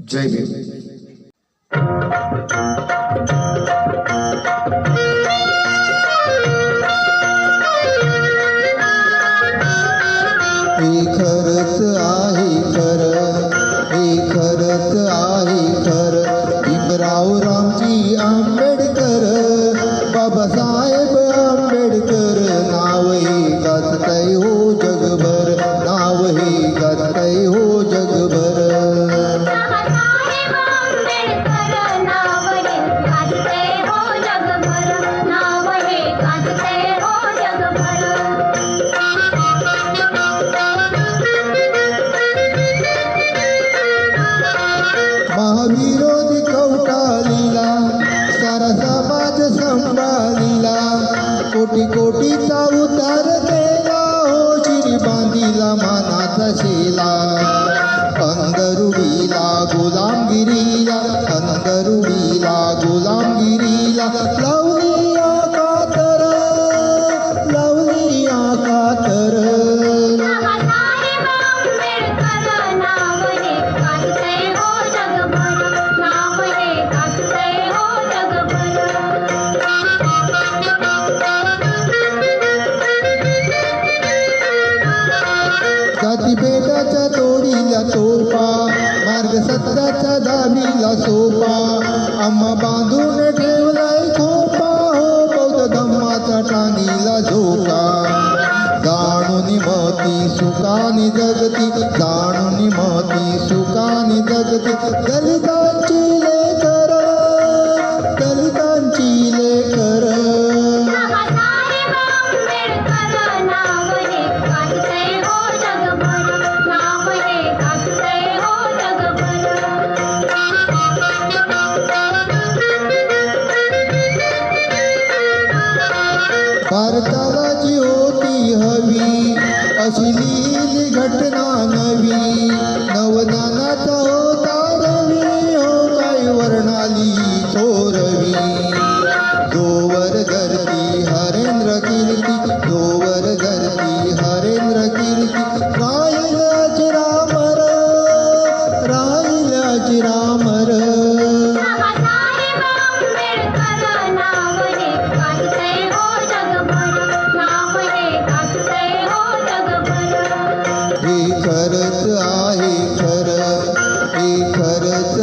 जय भीम. हे खरंच आहे खरं, हे खरंच आहे खरं, भीमराव रामजी आंबेडकर, बाबासाहेब आंबेडकर, नाव हे गाजतंय हो जगभर, नाव हे गाजतंय हो जगभर. महाविरोधी कवटालीला सारा समाज संभाळीला, कोटी कोटीचा उतार केला हो, शिरी बांधिला मानाचा शेला. अंगरुडीला गुलामगिरीला, अंगरुडीला गुलामगिरीला, लावली आकातर, लावली आकातर. जातीभेदाच्या तोडीला तोफा, मार्ग सत्याचा दाबीला सोपा, आम्हा बांधून ठेवलाय खोपा हो, बौद्ध धम्माचा टांगीला झोका. जाणून महती सुखानी जगती, जाणून महती सुखानी जगती, दलितांची लेकर, दलितांची लेकर. भारताला जी होती हवी अशी लिहिली घटना नवी, नवज्ञानाचा होता रवी हो, काय वर्णाली थोरवी. जोवर धरती हरेंद्र कीर्ती, जोवर धरती हरेंद्र कीर्ती, राहील अजरामर, राहील अजरामर. हे खरंच आहे खरं, हे खरंच